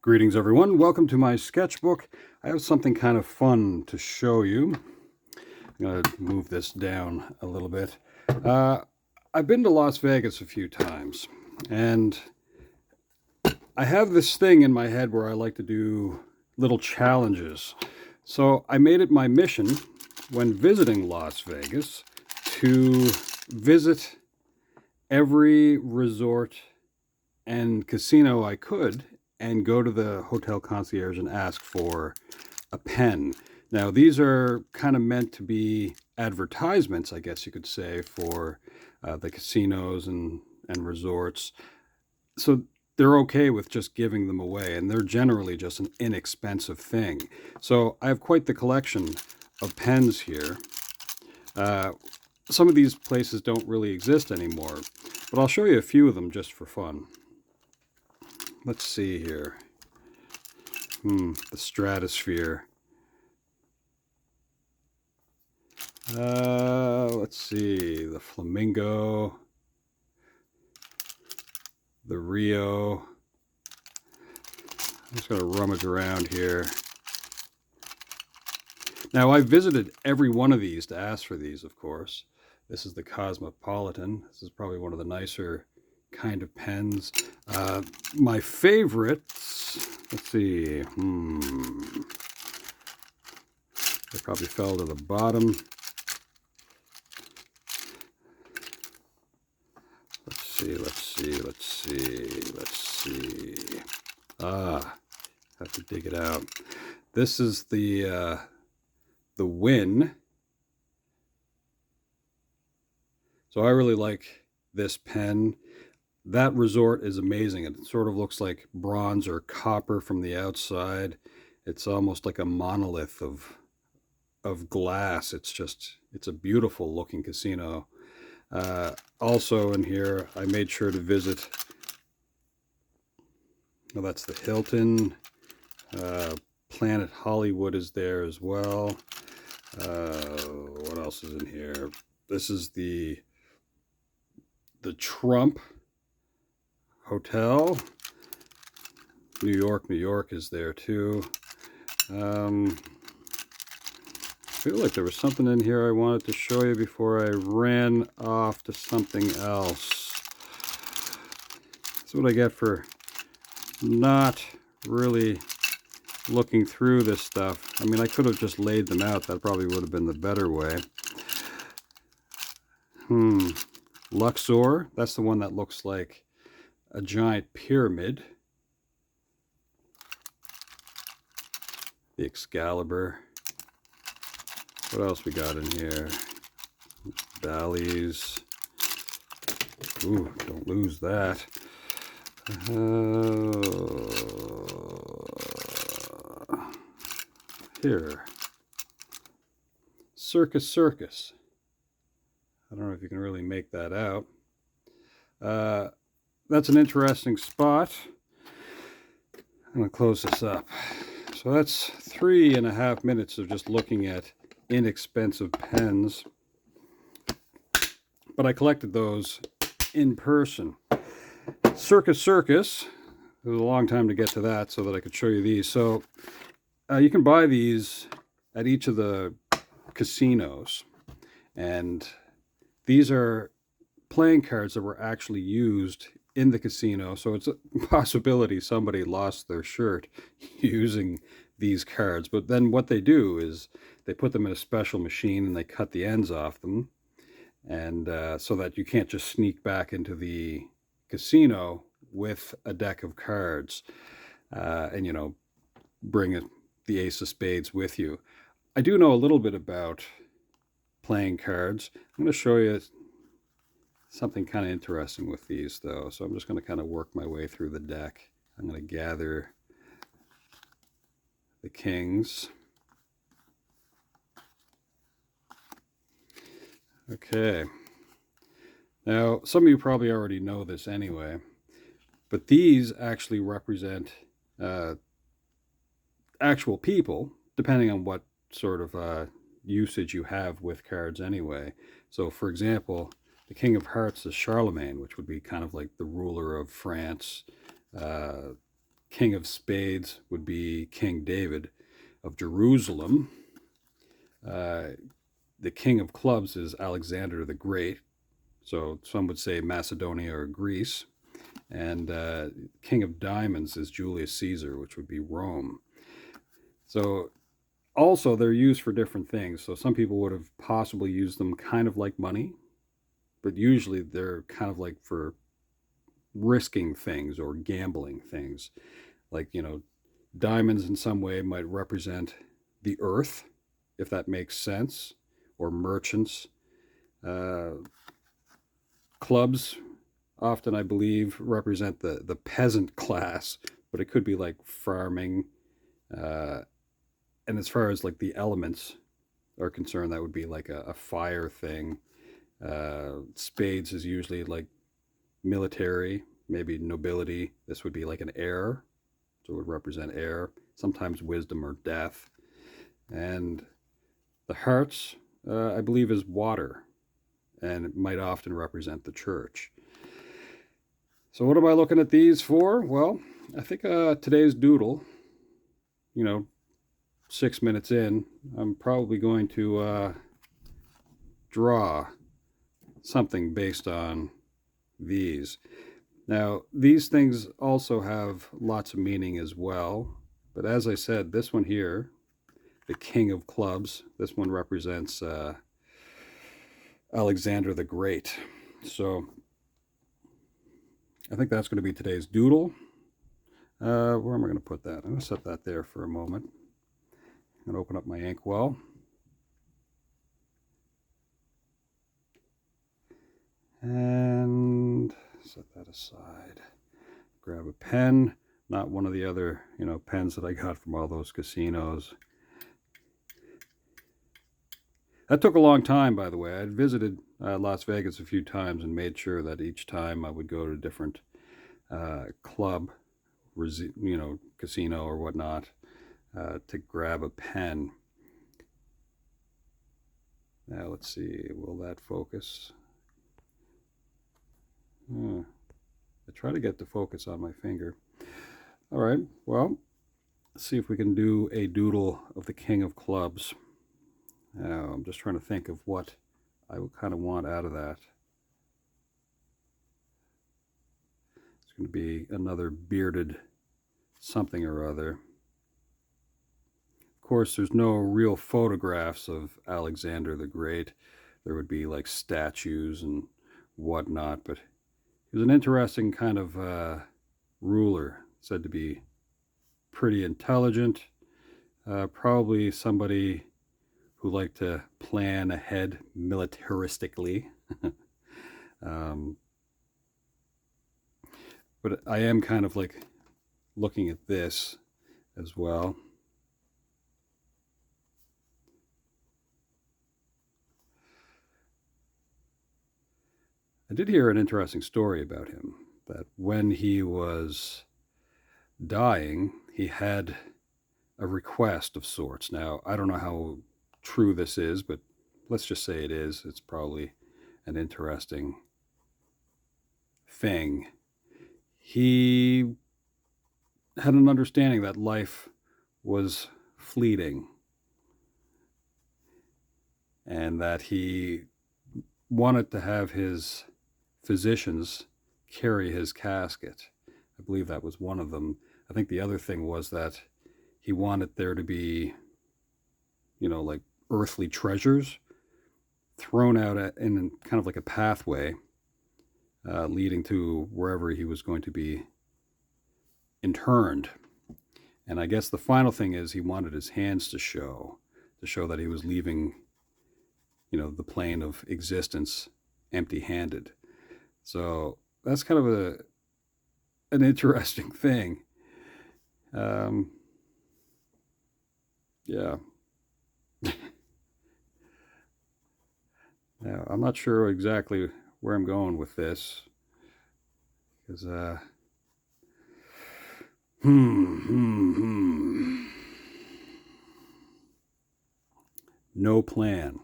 Greetings everyone, welcome to my sketchbook. I have something kind of fun to show you. I'm going to move this down a little bit. I've been to Las Vegas a few times, and I have this thing in my head where I like to do little challenges. So I made it my mission when visiting Las Vegas to visit every resort and casino I could and go to the hotel concierge and ask for a pen. Now, these are kind of meant to be advertisements, I guess you could say, for the casinos and resorts. So they're okay with just giving them away, and they're generally just an inexpensive thing. So I have quite the collection of pens here. Some of these places don't really exist anymore, but I'll show you a few of them just for fun. Let's see here. The stratosphere. Let's see. The flamingo. The Rio. I'm just going to rummage around here. Now, I visited every one of these to ask for these, of course. This is the Cosmopolitan. This is probably one of the nicer kind of pens. My favorites, let's see, they probably fell to the bottom. Let's see. Have to dig it out. This is the Win. So I really like this pen. That resort is amazing. It sort of looks like bronze or copper from the outside. It's almost like a monolith of glass. It's a beautiful looking casino. Also in here, I made sure to visit, well, that's the Hilton. Planet Hollywood is there as well. What else is in here? This is the Trump Hotel. New York is there too. I feel like there was something in here I wanted to show you before I ran off to something else. That's what I get for not really looking through this stuff. I mean, I could have just laid them out. That probably would have been the better way. Luxor, that's the one that looks like a giant pyramid. The Excalibur. What else we got in here? Valleys. Ooh, don't lose that. Here. Circus. I don't know if you can really make that out. That's an interesting spot. I'm going to close this up. So that's 3.5 minutes of just looking at inexpensive pens. But I collected those in person. Circus. It was a long time to get to that so that I could show you these. So you can buy these at each of the casinos. And these are playing cards that were actually used in the casino. So it's a possibility somebody lost their shirt using these cards. But then what they do is they put them in a special machine and they cut the ends off them. And so that you can't just sneak back into the casino with a deck of cards and, bring the ace of spades with you. I do know a little bit about playing cards. I'm going to show you something kind of interesting with these, though. So I'm just going to kind of work my way through the deck. I'm going to gather the kings. Okay. Now, some of you probably already know this anyway, but these actually represent actual people, depending on what sort of usage you have with cards anyway. So, for example, the King of Hearts is Charlemagne, which would be kind of like the ruler of France. King of Spades would be King David of Jerusalem. The King of Clubs is Alexander the Great. So some would say Macedonia or Greece. And King of Diamonds is Julius Caesar, which would be Rome. So also they're used for different things. So some people would have possibly used them kind of like money, but usually they're kind of like for risking things or gambling things. Like, diamonds in some way might represent the earth, if that makes sense, or merchants. Clubs often, I believe, represent the peasant class, but it could be like farming. And as far as like the elements are concerned, that would be like a fire thing. Spades is usually like military, maybe nobility. This would be like an air, so it would represent air, sometimes wisdom or death. And the hearts, I believe, is water, and it might often represent the church. So what am I looking at these for? Well, I think today's doodle, 6 minutes in, I'm probably going to draw something based on these. Now, these things also have lots of meaning as well. But as I said, this one here, the King of Clubs, this one represents Alexander the Great. So I think that's going to be today's doodle. Where am I going to put that? I'm going to set that there for a moment. I'm going to open up my inkwell. And set that aside. Grab a pen, not one of the other, pens that I got from all those casinos. That took a long time, by the way. I'd visited Las Vegas a few times and made sure that each time I would go to a different club, casino or whatnot, to grab a pen. Now let's see, will that focus? I try to get the focus on my finger. All right, well, let's see if we can do a doodle of the King of Clubs. Now, I'm just trying to think of what I would kind of want out of that. It's going to be another bearded something or other. Of course, there's no real photographs of Alexander the Great. There would be like statues and whatnot, but he was an interesting kind of ruler, said to be pretty intelligent, probably somebody who liked to plan ahead militaristically. But I am kind of like looking at this as well. I did hear an interesting story about him, that when he was dying, he had a request of sorts. Now, I don't know how true this is, but let's just say it is. It's probably an interesting thing. He had an understanding that life was fleeting and that he wanted to have his physicians carry his casket. I believe that was one of them. I think the other thing was that he wanted there to be, like earthly treasures thrown out in kind of like a pathway leading to wherever he was going to be interned. And I guess the final thing is he wanted his hands to show that he was leaving, the plane of existence empty-handed. So that's kind of an interesting thing. Yeah. Now, I'm not sure exactly where I'm going with this, because no plan.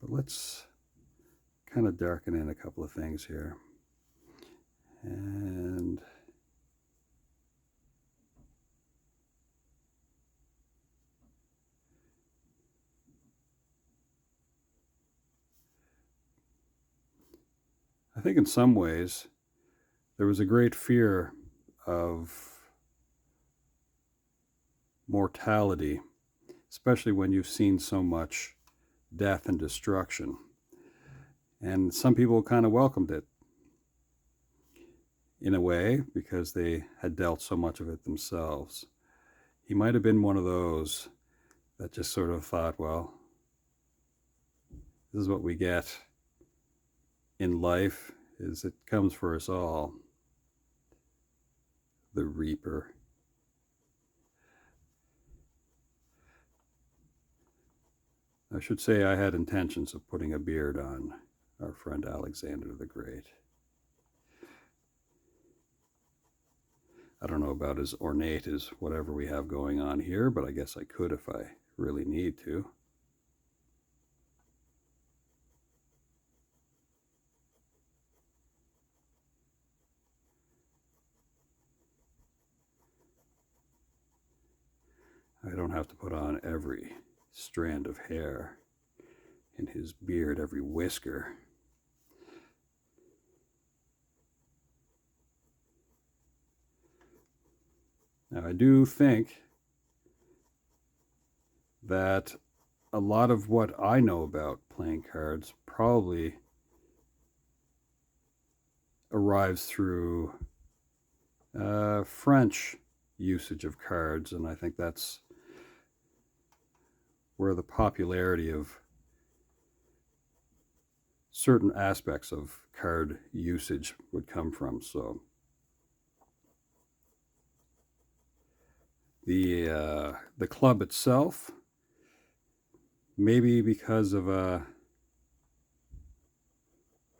But let's kind of darken in a couple of things here. And I think in some ways there was a great fear of mortality, especially when you've seen so much death and destruction. And some people kind of welcomed it in a way because they had dealt so much of it themselves. He might have been one of those that just sort of thought, well, this is what we get in life, is it comes for us all. The Reaper. I should say I had intentions of putting a beard on our friend Alexander the Great. I don't know about as ornate as whatever we have going on here, but I guess I could if I really need to. I don't have to put on every strand of hair in his beard, every whisker. Now, I do think that a lot of what I know about playing cards probably arrives through French usage of cards, and I think that's where the popularity of certain aspects of card usage would come from. So the club itself, maybe because of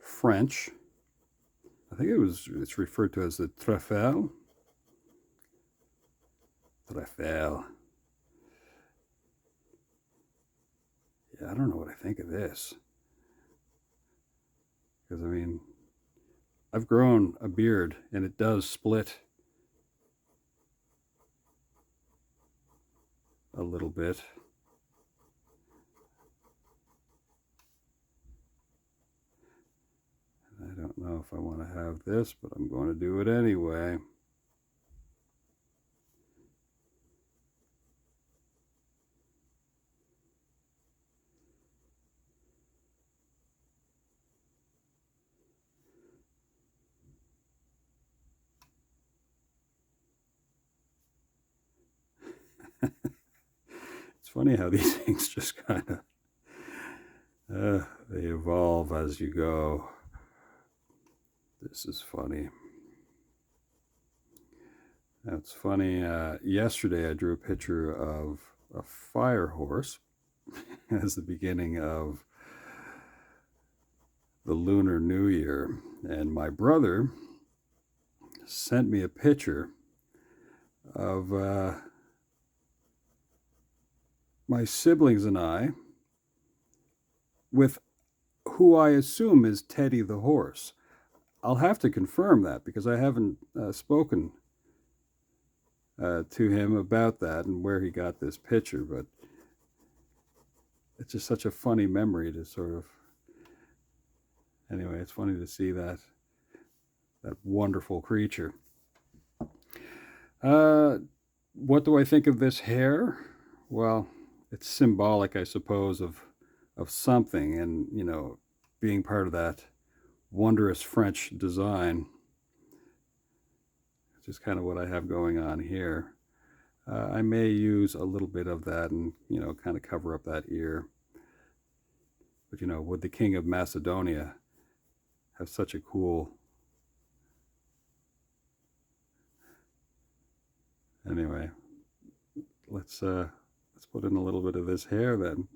French, I think it's referred to as the trèfle. Trèfle. Yeah, I don't know what I think of this. Because, I mean, I've grown a beard and it does split a little bit. I don't know if I want to have this, but I'm going to do it anyway. It's funny how these things just kind of, they evolve as you go. This is funny. That's funny. Yesterday I drew a picture of a fire horse as the beginning of the Lunar New Year. And my brother sent me a picture of my siblings and I with who I assume is Teddy the horse. I'll have to confirm that because I haven't spoken to him about that and where he got this picture, but it's just such a funny memory to sort of, anyway, it's funny to see that wonderful creature. What do I think of this hair? Well, it's symbolic, I suppose, of something, and you know, being part of that wondrous French design, which is kind of what I have going on here. I may use a little bit of that and, you know, kind of cover up that ear. But, you know, would the King of Macedonia have such a cool... Anyway, let's put in a little bit of this hair then.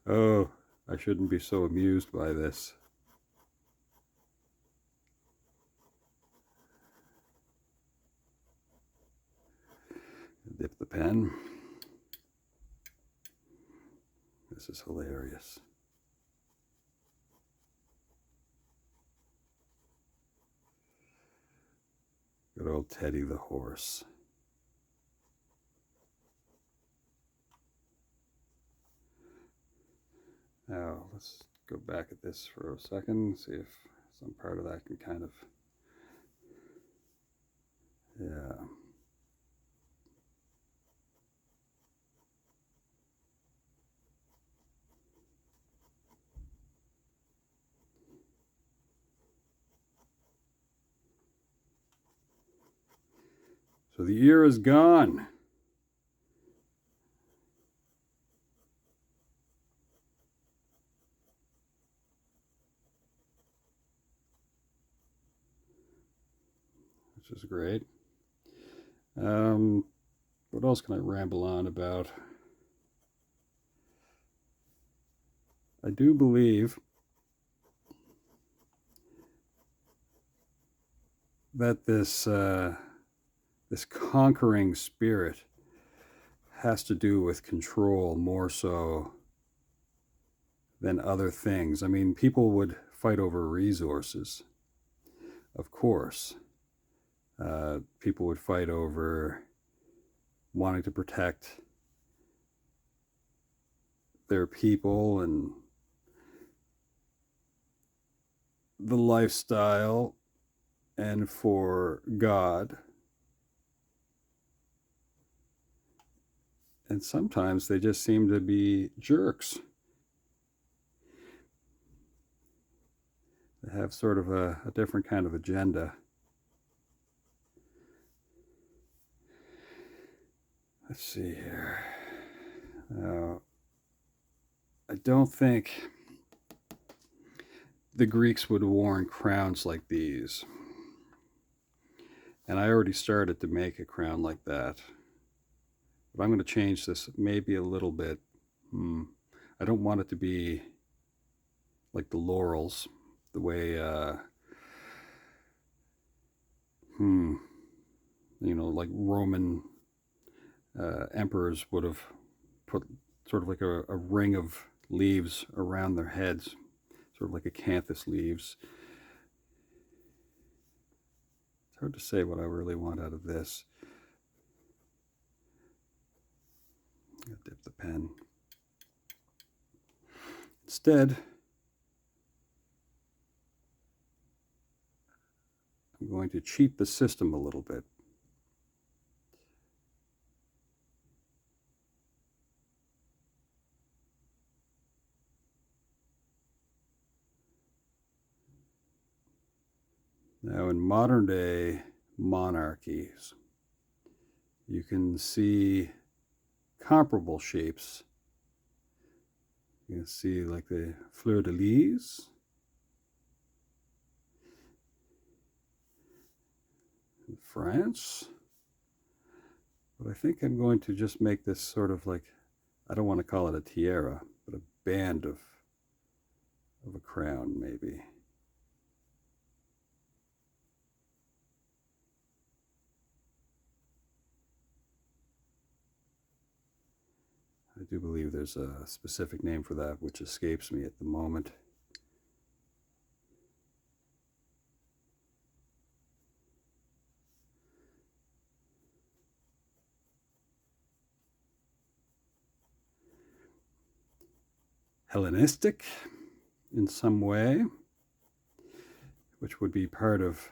Oh, I shouldn't be so amused by this. Dip the pen. This is hilarious. Good old Teddy the horse. Now let's go back at this for a second, see if some part of that can kind of, yeah. So the ear is gone. Which is great. What else can I ramble on about? I do believe that this conquering spirit has to do with control more so than other things. I mean, people would fight over resources, of course. People would fight over wanting to protect their people and the lifestyle and for God. And sometimes they just seem to be jerks. They have sort of a different kind of agenda. Let's see here. Now, I don't think the Greeks would have worn crowns like these. And I already started to make a crown like that. But I'm going to change this maybe a little bit. I don't want it to be like the laurels, the way, like Roman emperors would have put sort of like a ring of leaves around their heads, sort of like acanthus leaves. It's hard to say what I really want out of this. I'll dip the pen. Instead, I'm going to cheat the system a little bit. Now, in modern day monarchies, you can see comparable shapes. You can see like the fleur de lis, in France. But I think I'm going to just make this sort of like, I don't want to call it a tiara, but a band of a crown, maybe. I do believe there's a specific name for that, which escapes me at the moment. Hellenistic in some way, which would be part of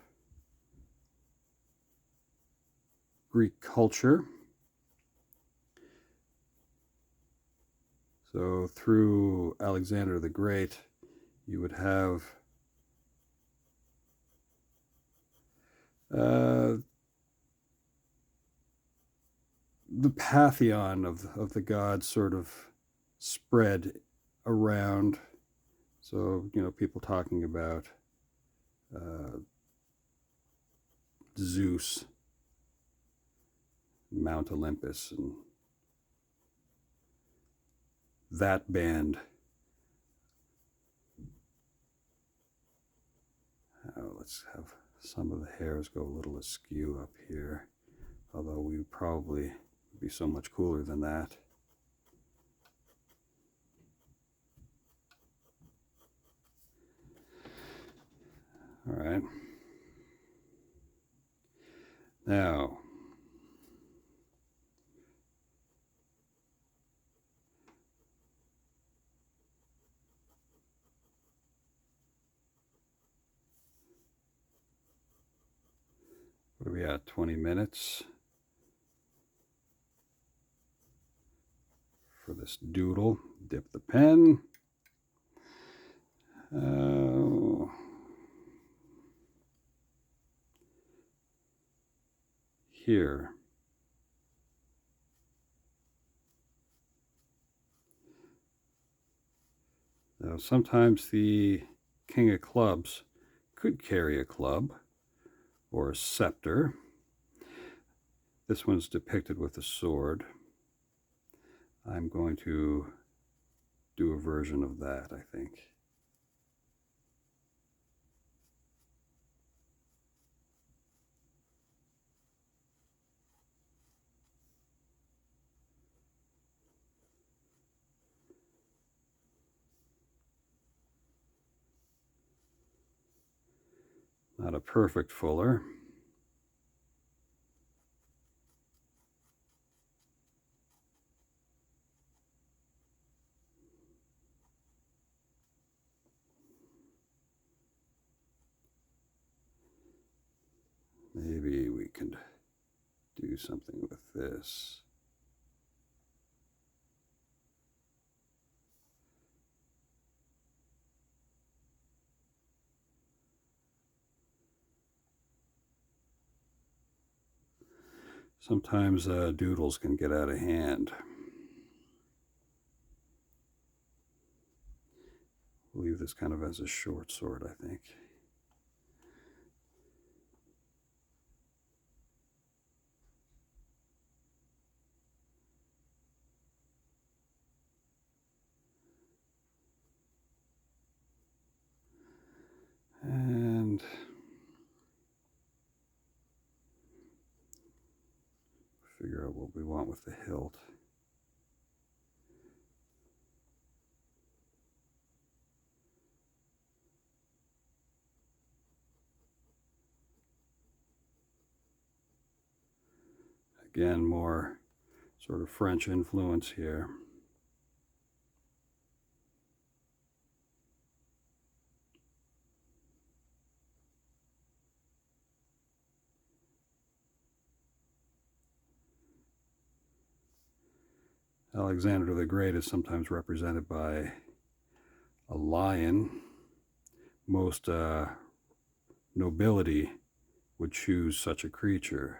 Greek culture. So through Alexander the Great, you would have the pantheon of the gods sort of spread around. So, people talking about Zeus, Mount Olympus, and that band. Let's have some of the hairs go a little askew up here, although we probably would be so much cooler than that. All right. Now, we at? 20 minutes for this doodle. Dip the pen. Here. Now, sometimes the King of Clubs could carry a club or a scepter. This one's depicted with a sword. I'm going to do a version of that, I think. Not a perfect fuller. Maybe we could do something with this. Sometimes doodles can get out of hand. We'll leave this kind of as a short sword, I think. And figure out what we want with the hilt. Again, more sort of French influence here. Alexander the Great is sometimes represented by a lion. Most nobility would choose such a creature.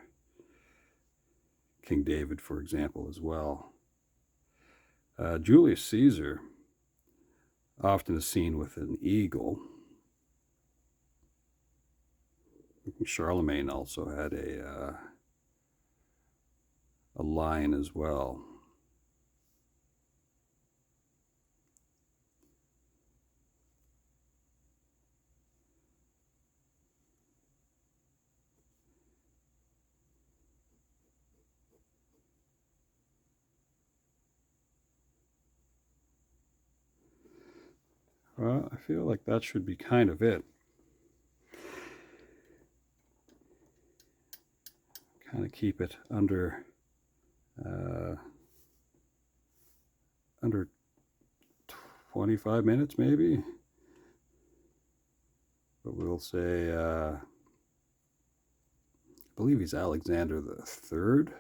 King David, for example, as well. Julius Caesar often is seen with an eagle. Charlemagne also had a lion as well. Well, I feel like that should be kind of it. Kind of keep it under 25 minutes maybe. But we'll say, I believe he's Alexander the Third.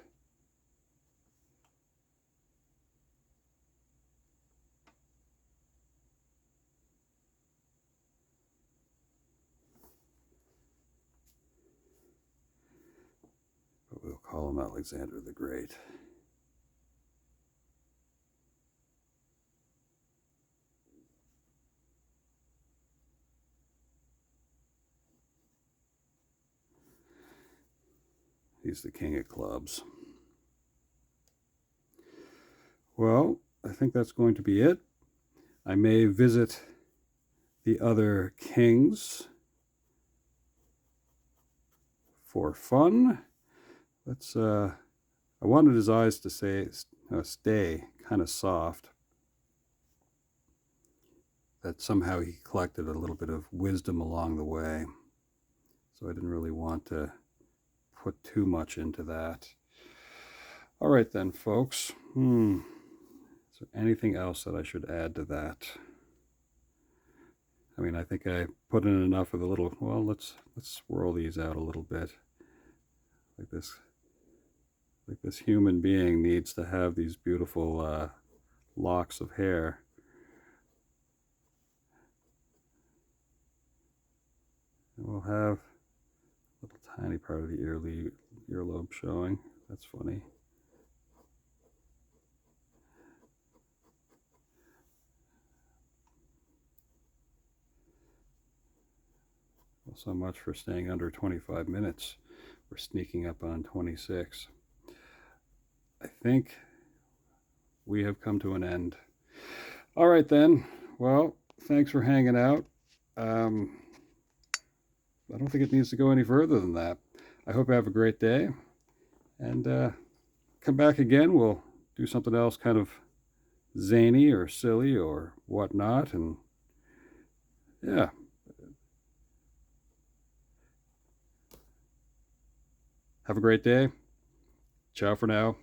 But we'll call him Alexander the Great. He's the King of Clubs. Well, I think that's going to be it. I may visit the other kings for fun. Let's, I wanted his eyes to stay kind of soft. That somehow he collected a little bit of wisdom along the way. So I didn't really want to put too much into that. All right then, folks. Is there anything else that I should add to that? I mean, I think I put in enough of the little, well, let's swirl these out a little bit. like this human being needs to have these beautiful locks of hair. And we'll have a little tiny part of the earlobe showing. That's funny. Well, so much for staying under 25 minutes. We're sneaking up on 26. I think we have come to an end. All right then. Well, thanks for hanging out. I don't think it needs to go any further than that. I hope you have a great day. And come back again. We'll do something else kind of zany or silly or whatnot. And yeah. Have a great day. Ciao for now.